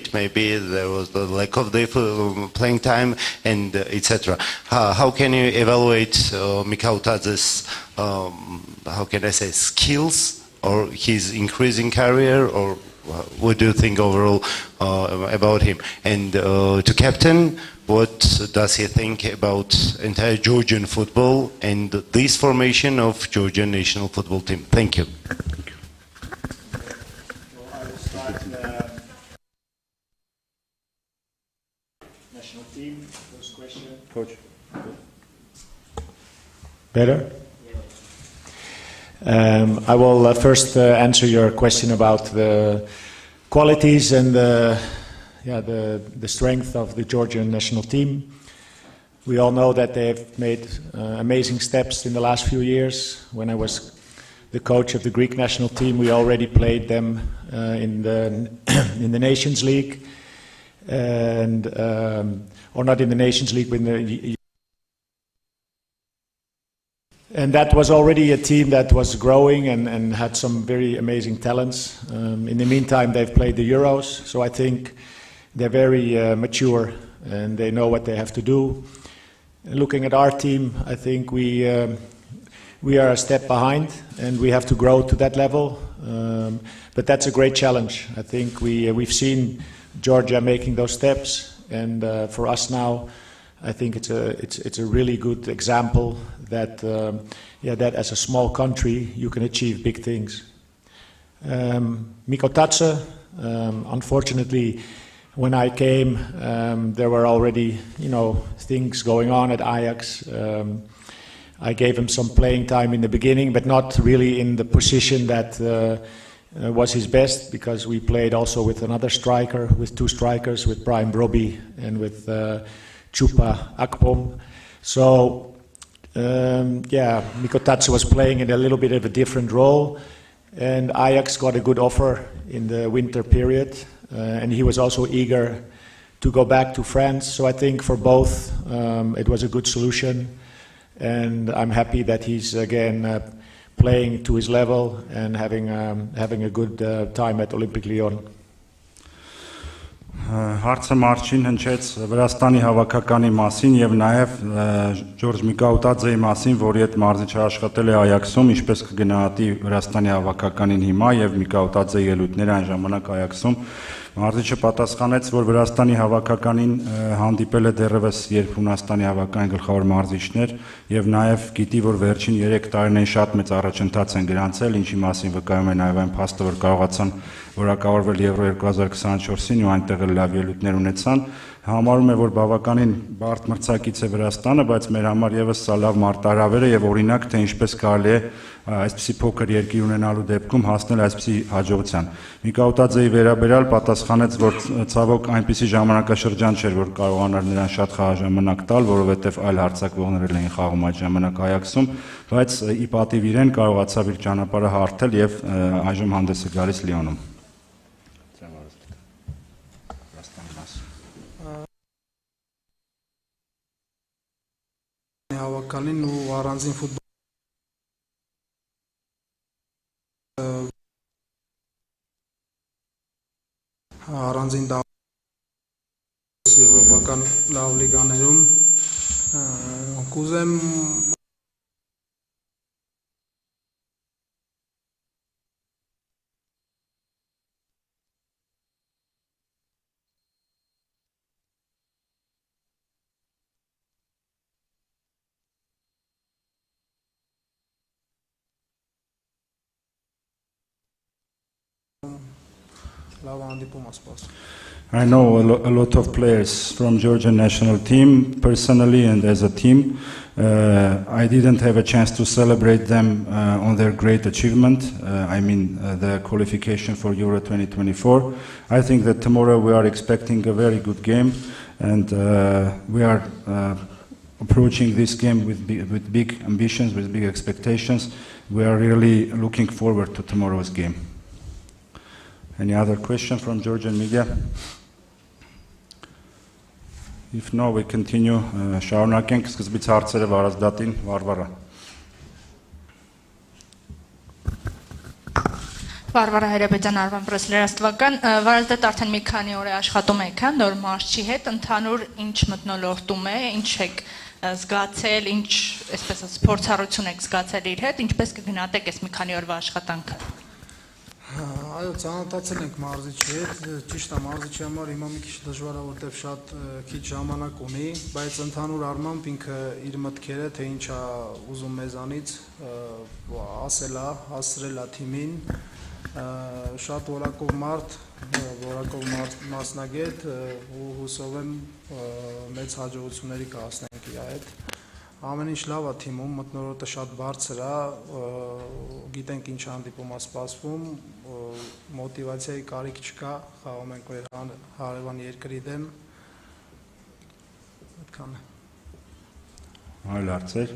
injured, maybe there was the lack of the playing time, and etc. How can you evaluate Mikautadze's, how can I say, skills or his increasing career, or what do you think overall about him? And to captain, what does he think about entire Georgian football and this formation of Georgian national football team? Thank you. I will start national team. First question. Coach. Better? I will first answer your question about the qualities and the strength of the Georgian national team. We all know that they have made amazing steps in the last few years. When I was the coach of the Greek national team, we already played them in the Nations League, and or not in the Nations League, and that was already a team that was growing and had some very amazing talents. In the meantime, they've played the Euros, so I think they're very mature and they know what they have to do. Looking at our team, I think we are a step behind and we have to grow to that level. But that's a great challenge. I think we've seen Georgia making those steps, and for us now, I think it's a really good example that that as a small country you can achieve big things. Mikautadze, unfortunately, when I came, there were already things going on at Ajax. I gave him some playing time in the beginning, but not really in the position that was his best, because we played also with another striker, with two strikers, with Brian Brobbey and with Chupa Akpom. So Mikautadze was playing in a little bit of a different role, and Ajax got a good offer in the winter period, and he was also eager to go back to France. So I think for both it was a good solution, and I'm happy that he's again playing to his level and having a good time at Olympic Lyon. Հարցը Մարչին հնչեց Վրաստանի հավաքականի մասին եւ նաեւ Ջորջ Միկաուտաձեի մասին, որի հետ մարզիչը աշխատել է Այաքսում, ինչպես կգնահատի Վրաստանի հավաքականին հիմա եւ Միկաուտաձեի ելույթները այն ժամանակ Այաքսում։ Մարզիչը պատասխանեց, որ Վրաստանի հավաքականին հանդիպել է դեռևս երբ Հունաստանի հավաքականի գլխավոր մարզիչներ եւ նաեւ գիտի, որ վերջին 3 տարիներին շատ մեծ առաջընթաց են գրանցել, ինչի մասին վկայում է նաեւ այն փաստը, որ կարողացան որակավորվել Եվրո 2024-ին ու այնտեղ լավ ելույթներ ունեցան։ Համարում է, որ բավականին բարդ մրցակից է Վրաստանը, բայց մեր համար եւս սա լավ մարտահրավեր է եւ օրինակ, թե ինչպես կարելի է այսպիսի փոքր երկիր ունենալու դեպքում հասնել այսպիսի հաջողության։ Միկաուտաձեի վերաբերյալ պատասխանեց, որ ցավոք այնպիսի ժամանակաշրջան չէր, որ կարողանար նրան շատ խաղաժամանակ տալ, որովհետեւ այլ հարձակվողներ էին խաղում այդ ժամանակ Այաքսում, բայց ի պատիվ իրեն կարողացավ իր ճանապարհը հարթել եւ այժմ հանդես է գալիս Լիոնում։ Հավաքականին ու առանձին ֆուտբոլ առանձին եվրոպական լավ լիգաներում կուզեմ I know a lot of players from Georgian national team, personally and as a team. I didn't have a chance to celebrate them on their great achievement, the qualification for Euro 2024. I think that tomorrow we are expecting a very good game, and we are approaching this game with big ambitions, with big expectations. We are really looking forward to tomorrow's game. Any other question from Georgian media? If no, we continue. Շարունակենք սկզբից հարցերը Վարազդատին, Վարվարա։ Վարվարա Հայրապետյան Արվան Պրեսլերաստվական, Վարազդատ արդեն մի քանի օր է աշխատում եք, նոր մարզչի հետ, ընդհանուր ինչ մթնոլորտում է, ինչ եք զգացել, ինչ, այսպես ասած, փորձառություն եք զգացել իր հետ, ինչպես կգնահատեք այս մի քանի օրվա աշխատանքը։ Այո, ծանոթացել ենք մարզիչի հետ, ճիշտ է, մարզիչի համար հիմա մի քիչ դժվար է, որտեղ շատ քիչ ժամանակ ունի, բայց ընդհանուր առմամբ ինքը իր մտքերը, թե ինչ է ուզում մեզանից ասել է, հասցրել է թիմին, շատ որակով մասնագետ ու հուսով եմ մեծ հաջողությունների կհասնենք իր հետ։ Ամեն ինչ լավ է թիմում, մթնոլորտը շատ բարձր է, գիտենք ինչ հանդիպում է սպասվում, մոտիվացիայի կարիք չկա, խաղում ենք հարևան երկրի դեմ։ Այդքան է։ Այլ հարցեր։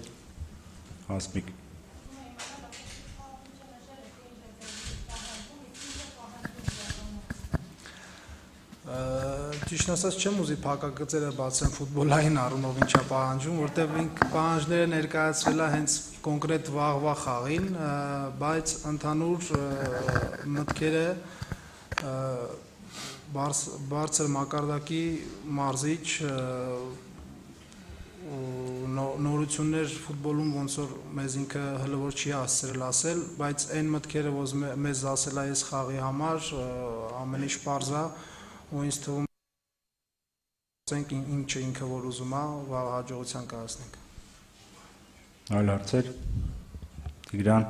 Հասմիկ։ Ճիշտ ասած չեմ ուզի փակագծերը բացեմ ֆուտբոլային առումով ինչա պահանջում, որտեղ պահանջները ներկայացրել է հենց կոնկրետ վաղվա խաղին, բայց ընդհանուր մտքերը բարձր մակարդակի մարզիչ նորություններ ֆուտբոլում ոնց որ մեզ ինքը հլվոր չի հասցրել ասել, բայց այն մտքերը, որ մեզ ասել է այս խաղի համար, ամեն ինչ պարզ է ու ինձ թվում ինչը ինքը որ ուզում է, վաղ հաջողության կհասնենք։ Այլ հարցեր։ Տիգրան։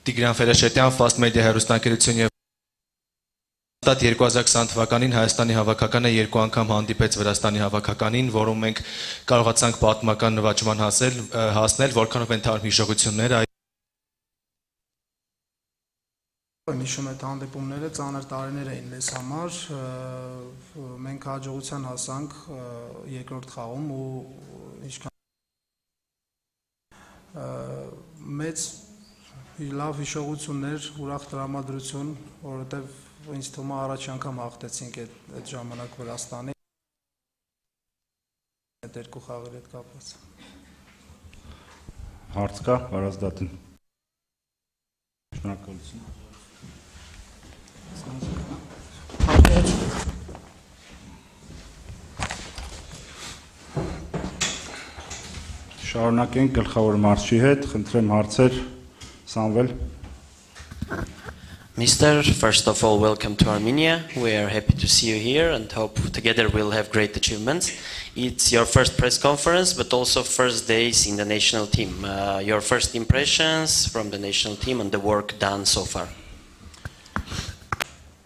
Տիգրան Ֆերեշետյան, Fast Media հեռուստաընկերություն եւ 2020 թվականին Հայաստանի հավաքականը երկու անգամ հանդիպեց Վրաստանի հավաքականին, որում մենք կարողացանք պատմական նվաճման հասնել, որքանով են թարմ հիշողությունները Հիշում այդ հանդիպումները ծանր տարիներ էին մեզ համար, մենք հաջողության հասանք երկրորդ խաղում ու ինչքան մեծ լավ հիշողություններ, ուրախ տրամադրություն, որովհետև ինձ թվում է առաջի անգամ հաղթեցինք այդ ժամանակ Վրաստանի այդ երկու խաղերի հետ կապված։ Հարց կա, Վարազդատին։ Շնորհակալություն։ Շարունակենք գլխավոր մարզչի հետ, խնդրեմ հարցեր, Սամվել։ Mr. First of all, welcome to Armenia. We are happy to see you here and hope together we'll have great achievements. It's your first press conference, but also first days in the national team. Your first impressions from the national team and the work done so far.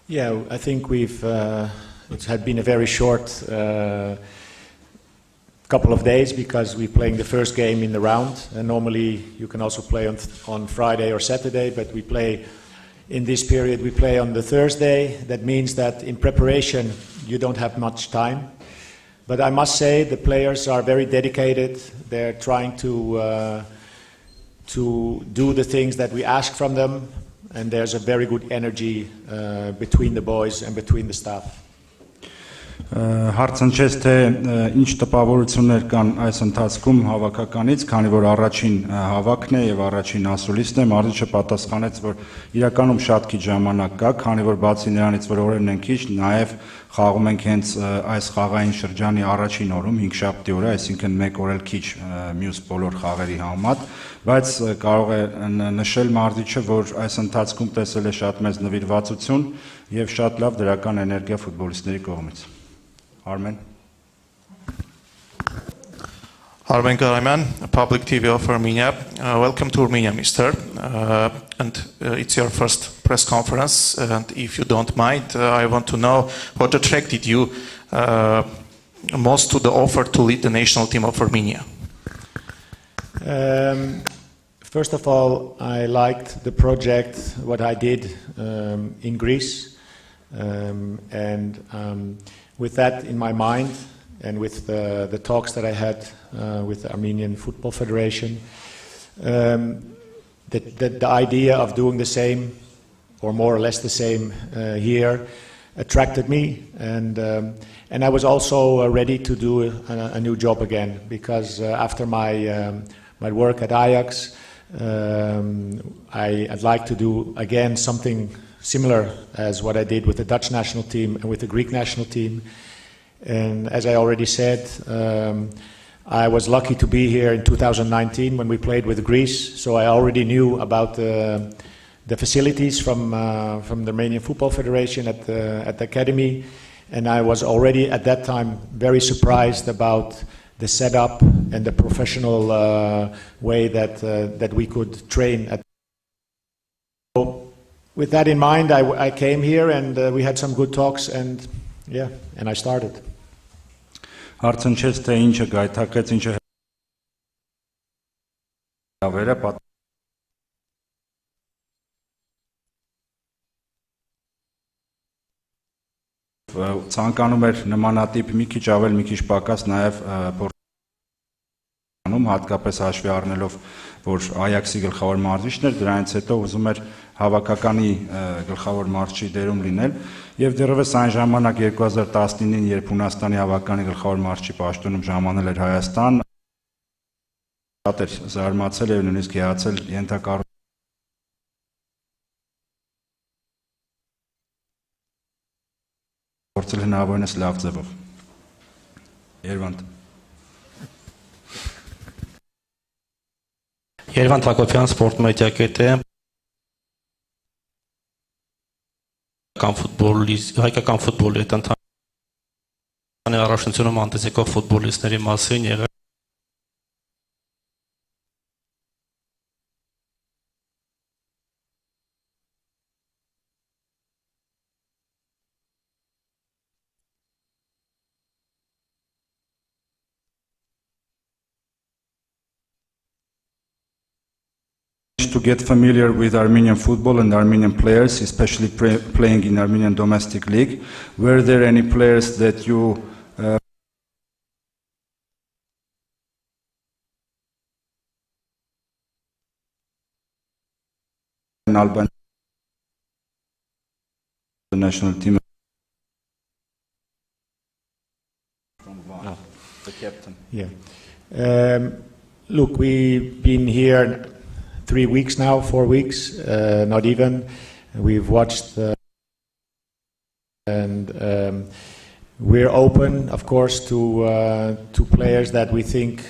Yeah, I think it had been a very short couple of days because we're playing the first game in the round. And normally you can also play on Friday or Saturday, but in this period we play on the Thursday. That means that in preparation you don't have much time. But I must say the players are very dedicated. They're trying to do the things that we ask from them. And there's a very good energy between the boys and between the staff. Հարցնչեց թե ինչ տպավորություններ կան այս ընթացքում հավաքականից, քանի որ առաջին հավաքն է եւ առաջին ասուլիսն է, մարզիչը պատասխանեց, որ իրականում շատ քիչ ժամանակ կա, քանի որ բացի նրանից, որ օրերն են քիչ, նաեւ խաղում ենք հենց այս խաղային շրջանի առաջին օրում, 5-շաբթի օրը, այսինքն 1 օր էլ քիչ մյուս բոլոր խաղերի համեմատ, բայց կարող է նշել մարզիչը, որ այս ընթացքում տեսել է շատ մեծ նվիրվածություն եւ շատ լավ դրական էներգիա ֆուտբոլիստների կողմից։ Armen. Armen Karaman, Public TV of Armenia. Welcome to Armenia, Mr. It's your first press conference. And if you don't mind, I want to know what attracted you most to the offer to lead the national team of Armenia. First of all, I liked the project, what I did in Greece. With that in my mind, and with the talks that I had with the Armenian Football Federation, the idea of doing the same, or more or less the same here, attracted me, and I was also ready to do a new job again, because after my my work at Ajax. I'd like to do again something similar as what I did with the Dutch national team and with the Greek national team. And as I already said, I was lucky to be here in 2019 when we played with Greece, so I already knew about the facilities from the Armenian Football Federation at the academy, and I was already at that time very surprised about the setup and the professional way that we could train. So with that in mind, I came here and we had some good talks, and I started. Հարցնչեց թե ինչը գայթակեց, ինչը հավերը ցանկանում էր նմանատիպ մի քիչ ավել, մի քիչ պակաս նաև փորձանում հատկապես հաշվի առնելով, որ Այաքսի գլխավոր մարզիչն էր, դրանից հետո ուզում էր հավաքականի գլխավոր մարզչի դերում լինել եւ դեռևս այն ժամանակ 2019-ին, երբ Հունաստանի հավաքականի գլխավոր մարզչի պաշտոնում ժամանել էր Հայաստան, շատ էր զարմացել եւ նույնիսկ հիացել ենթակառուցել գործել հնարավորինս լավ ձևով։ Երվանդ Երվանդ Հակոբյան, սպորտ մեդիա կետը, հայկական ֆուտբոլի հետ ընդհանրապես առաջնությունում անտեսեկող ֆուտբոլիստների մասին եղել to get familiar with Armenian football and Armenian players, especially playing in Armenian domestic league. Were there any players that you in Albania, the national team? The captain. Yeah. Look, we've been here 3 weeks now, 4 weeks, not even. We've watched and we're open, of course, to players that we think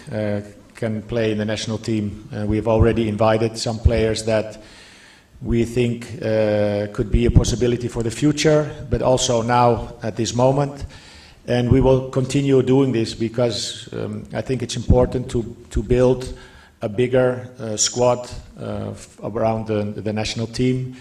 can play in the national team. We've already invited some players that we think could be a possibility for the future, but also now at this moment. And we will continue doing this because I think it's important to build a bigger squad around the national team,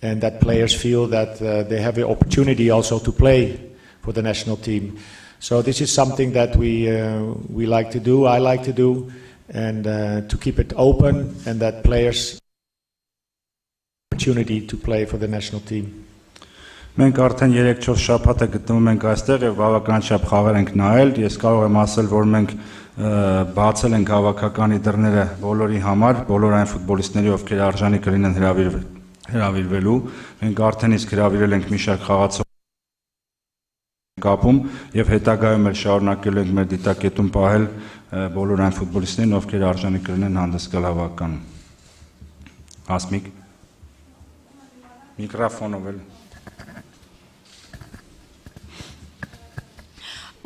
and that players feel that they have the opportunity also to play for the national team. So this is something that we like to do, I like to do, and to keep it open, and that players opportunity to play for the national team. Մենք արդեն 3-4 շաբաթ է գտնվում ենք այստեղ եւ բավական շապ խաղեր ենք նայել։ Ես կարող եմ ասել, որ մենք բացել ենք հավաքականի դռները բոլորի համար, բոլոր այն ֆուտբոլիստների, ովքեր արժանի կլինեն հրավիրվելու։ Մենք արդեն իսկ հրավիրել ենք մի շարք խաղացող կապում եւ հետագայում էլ շարունակելու ենք մեր դիտակետում պահել բոլոր այն ֆուտբոլիստներին, ովքեր արժանի կլինեն հանդես գալ հավաքականում։ Ասմիկ Միկրոֆոնով էլ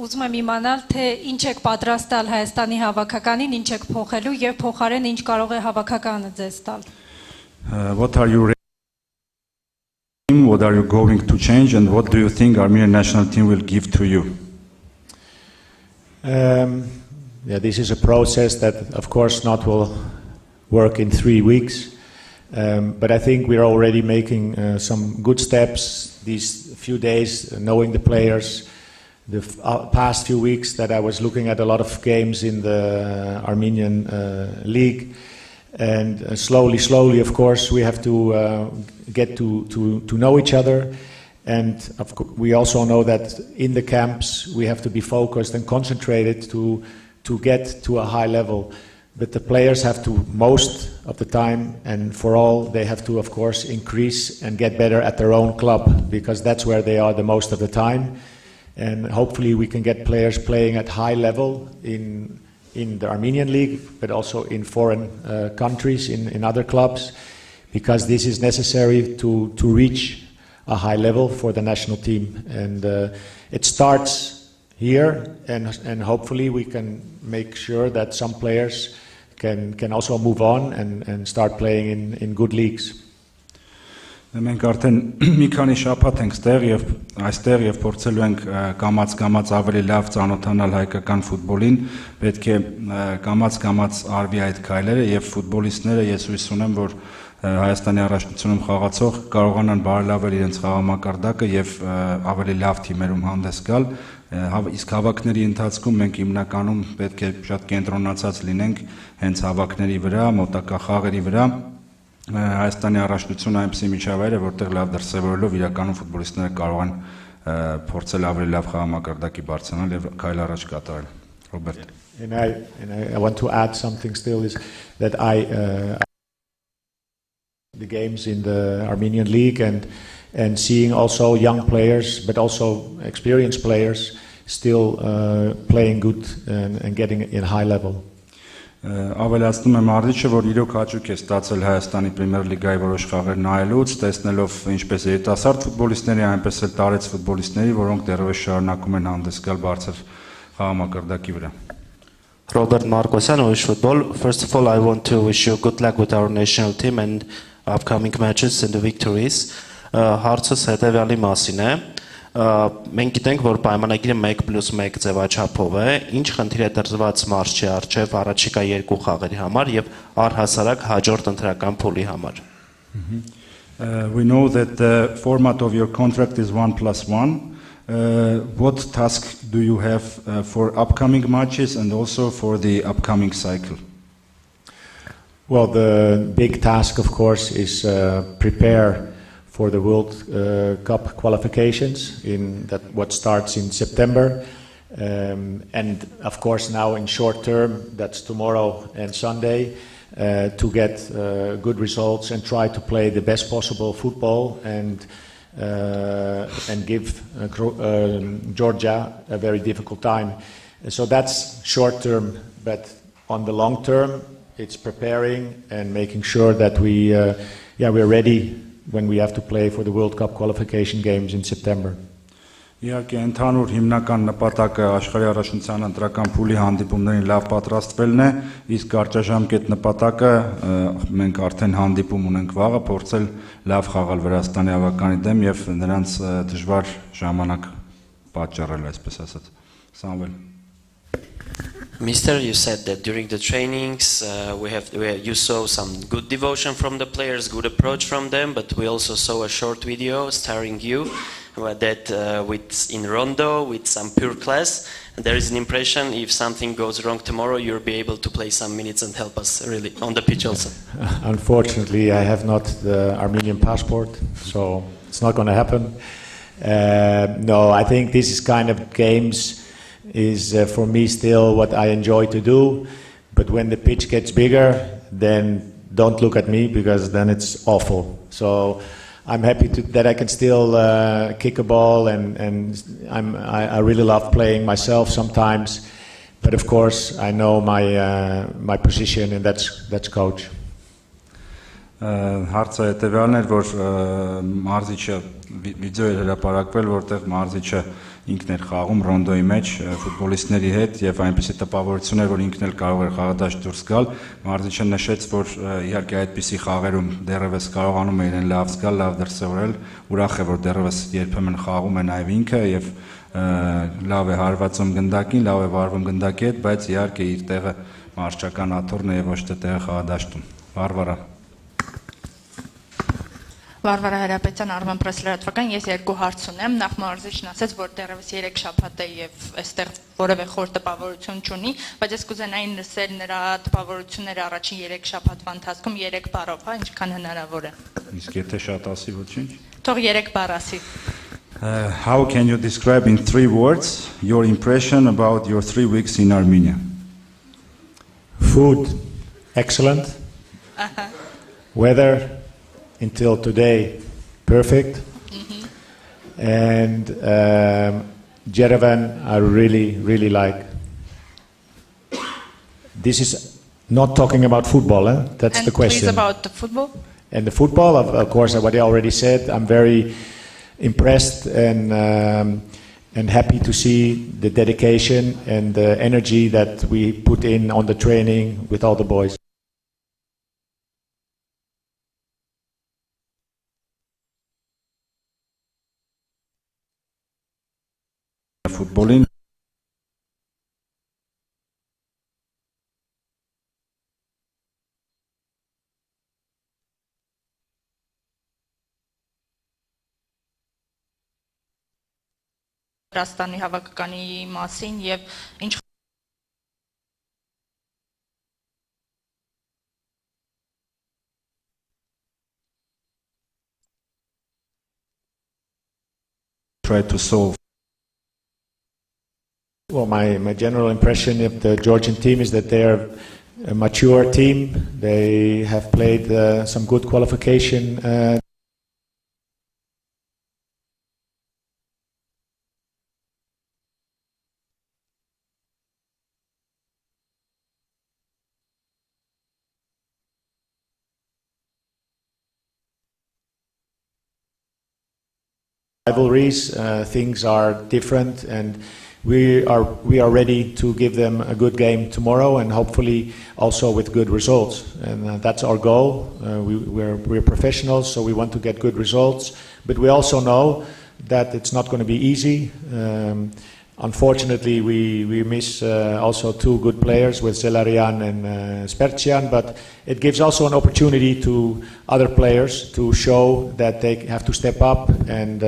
Ուզում եմ իմանալ, թե ինչ եք պատրաստալ Հայաստանի հավաքականին, ինչ եք փոխելու եւ փոխարեն ինչ կարող է հավաքականը ձեզ տալ։ What are you what are you going to change and what do you think Armenian national team will give to you? This is a process that of course not will work in 3 weeks. But I think we're already making some good steps these few days, knowing the players. The past few weeks that I was looking at a lot of games in the Armenian league, and slowly, of course, we have to get to know each other, and we also know that in the camps we have to be focused and concentrated to get to a high level. But the players have to, most of the time, and for all, they have to, of course, increase and get better at their own club, because that's where they are the most of the time. And hopefully we can get players playing at high level in in the Armenian league, but also in foreign countries, in other clubs, because this is necessary to reach a high level for the national team. And it starts here, and hopefully we can make sure that some players can also move on and start playing in good leagues. Մենք արդեն մի քանի շաբաթ ենք այստեղ եւ փորձելու ենք կամած ավելի լավ ծանոթանալ հայկական ֆուտբոլին, պետք է կամած արվի այդ քայլերը եւ ֆուտբոլիստները ես հույս ունեմ, որ Հայաստանի առաջնությունում խաղացող կարողանան բարելավել իրենց խաղամակարդակը եւ ավելի լավ թիմերում հանդես գալ, իսկ հավաքների ընթացքում մենք հիմնականում պետք է շատ կենտրոնացած լինենք հենց հավաքների վրա, մոտակա խաղերի վրա Հայաստանի առաջնությունը այնպիսի միջավայր է, որտեղ լավ դրսևորելով իրականում ֆուտբոլիստները կարող են փորձել ավելի լավ խաղամակարդակի բարձրանալ եւ քայլ առաջ կատարել։ Ռոբերտ. And I want to add something still is that the games in the Armenian league and seeing also young players but also experienced players still playing good and getting in high level. Ավելացնում եմ Արտիչը, որ իրոք հաճույք է ստացել Հայաստանի Պրեմիեր լիգայի որոշ խաղեր նայելուց, տեսնելով ինչպես երիտասարդ ֆուտբոլիստների, այնպես էլ տարեց ֆուտբոլիստների, որոնք դեռևս շարունակում են հանդես գալ բարձր խաղամակարդակի վրա։ Robert Markosyan, Wish Football. First of all, I want to wish you good luck with our national team and upcoming matches and the victories. Հարցս հետևյալի մասին է։ Մենք գիտենք, որ պայմանագիրը 1+1 ձևաչափով է, ինչ խնդիր է դրված մարզչի առջև առաջիկա երկու խաղերի համար եւ առհասարակ հաջորդ ընտրական փուլի համար։ We know that the format of your contract is 1+1. What task do you have for upcoming matches and also for the upcoming cycle? Well, the big task, of course, is prepare for the World Cup qualifications what starts in September, and of course now in short term, that's tomorrow and Sunday, to get good results and try to play the best possible football and give Georgia a very difficult time. So that's short term, but on the long term, it's preparing and making sure that we're ready when we have to play for the World Cup qualification games in September. Իհարկե ընդհանուր հիմնական նպատակը աշխարհի առաջնության ընտրական փուլի հանդիպումներին լավ պատրաստվելն է, իսկ կարճաժամկետ նպատակը մենք արդեն հանդիպում ունենք վաղը, փորձել լավ խաղալ Վրաստանի ավականի դեմ եւ նրանց դժվար ժամանակ պատճառել, այսպես ասած։ Սամվել. Mister, you said that during the trainings you saw some good devotion from the players, good approach from them, but we also saw a short video starring you that in rondo with some pure class. And there is an impression if something goes wrong tomorrow, you'll be able to play some minutes and help us really on the pitch also. Unfortunately, I have not the Armenian passport, so it's not going to happen. No, I think this is kind of games is for me still what I enjoy to do, but when the pitch gets bigger, then don't look at me because then it's awful. So I'm happy that I can still kick a ball, and I really love playing myself sometimes, but of course I know my position, and that's coach. Հարցը հետևյալն էր, որ մարզիչը վիդեո էր հրապարակվել, որտեղ մարզիչը ինքն էր խաղում ռոնդոյի մեջ ֆուտբոլիստների հետ եւ այնպեսի տպավորություն էր, որ ինքն էլ կարող էր խաղադաշտ դուրս գալ։ Մարզիչը նշեց, որ իհարկե այդպիսի խաղերում դեռևս կարողանում է իրեն լավ զգալ, լավ դրսևորել, ուրախ է, որ դեռևս երբեմն խաղում է նաեւ ինքը եւ լավ է հարվածում գնդակին, լավ է վարվում գնդակի հետ, բայց իհարկե իր տեղը մարզչական աթոռն է եւ ոչ թե տեղը խաղադաշտում։ Վարվարա. Վարվարա Հրապետյան, Armen Press լրատվական, ես երկու հարց ունեմ, նախ մարզիչն ասաց, որ դեռևս 3 շաբաթ է եւ այստեղ որևէ խոր տպավորություն չունի, բայց ես կուզենայի լսել նրա տպավորությունները առաջին 3 շաբաթվա ընթացքում 3 բառով, հա, ինչքան հնարավոր է։ Իսկ եթե շատ ասի, ոչինչ։ Թող 3 բառ ասի։ How can you describe in 3 words your impression about your 3 weeks in Armenia? Food, excellent. Weather, until today, perfect. And Yerevan, I really like. this is not talking about football, that's And the question. please about the football. And the football, of course, what I already said, I'm very impressed and happy to see the dedication and the energy that we put in on the training with all the boys. Footballing. Վրաստանի հավաքականի մասին եւ ինչ Try to solve. Well, my general impression of the Georgian team is that they are a mature team. They have played some good qualification. Rivalries, things are different, and we are ready to give them a good game tomorrow, and hopefully also with good results. And that's our goal. We're professionals, so we want to get good results. But we also know that it's not going to be easy. Unfortunately, we miss also two good players with Zelarian and Spertian, but it gives also an opportunity to other players to show that they have to step up. And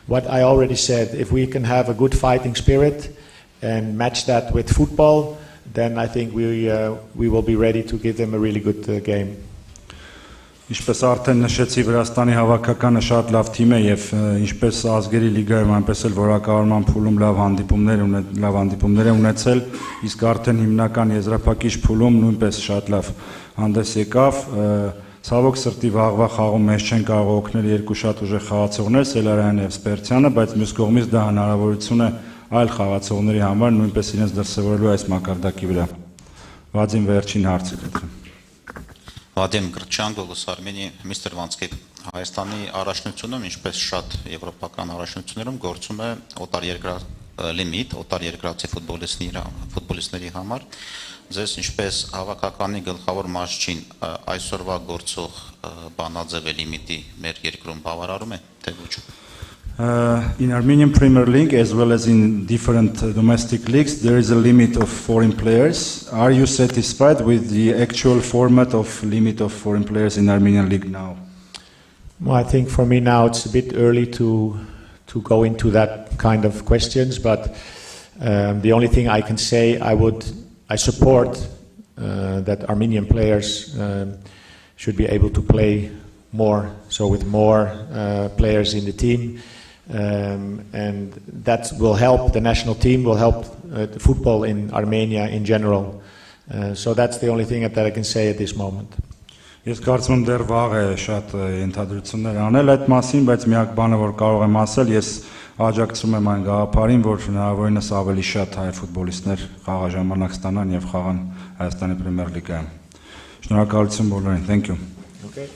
what I already said, if we can have a good fighting spirit and match that with football, then I think we will be ready to give them a really good game. Ինչպես արդեն նշեցի, Վրաստանի հավաքականը շատ լավ թիմ է եւ ինչպես ազգերի լիգայում, այնպես էլ որակավորման փուլում լավ հանդիպումներ է ունեցել, իսկ արդեն հիմնական եզրափակիչ փուլում նույնպես շատ լավ հանդես եկավ։ Ցավոք սրտի վաղվա խաղում մեզ չեն կարող օգնել երկու շատ ուժեղ խաղացողներ, Սելարյանն եւ Սպերցյանը, բայց մյուս կողմից դա հնարավորություն է այլ խաղացողների համար նույնպես իրենց դրսևորելու այս մակարդակի վրա։ Վադիմ վերջին հարցը կտրեմ։ Վադիմ Գրչյան, Գողոս Արմենիա, Միսթր Վանսկի, Հայաստանի առաջնությունում, ինչպես շատ եվրոպական առաջնություններում գործում է լիմիտ, օտար երկրացի ֆուտբոլիստների համար։ Ձեզ ինչպես հավաքականի գլխավոր մասչին այսօրվա գործող բանաձև լիմիտի մեր երկրում բավարարում է, թե ոչ։ In Armenian Premier League, as well as in different domestic leagues, there is a limit of foreign players. Are you satisfied with the actual format of limit of foreign players in Armenian League now? Well, I think for me now it's a bit early to go into that kind of questions, but the only thing I can say, I support that Armenian players should be able to play more, so with more players in the team. And that will help the national team, will help the football in Armenia in general. So that's the only thing that I can say at this moment. Ես կարծում եմ դեռ վաղ է շատ ենթադրություններ անել այդ մասին, բայց միակ բանը որ կարող եմ ասել, ես աջակցում եմ այն գաղափարին, որ հնարավորինս ավելի շատ հայ ֆուտբոլիստներ խաղաժամանակ ստանան եւ խաղան Հայաստանի Պրեմիեր լիգայում։ Շնորհակալություն բոլորին. Thank you. Okay.